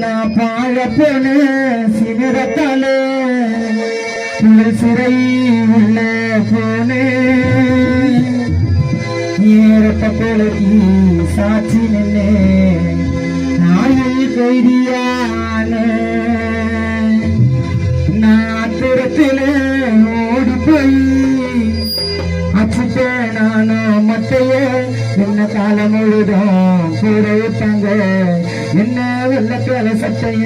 நான் பாழ போன சிகரத்தாலே சிறை உள்ள போனே ஏறத்த போலி சாட்சி நின்னே நாயில் கைதியான நான் துரத்தில ஓடி போய் அச்சுட்டேன் நானும் மத்தைய என்ன காலம் முழுதும் கூட விட்டாங்க என்ன வெள்ளக்கால சட்டைய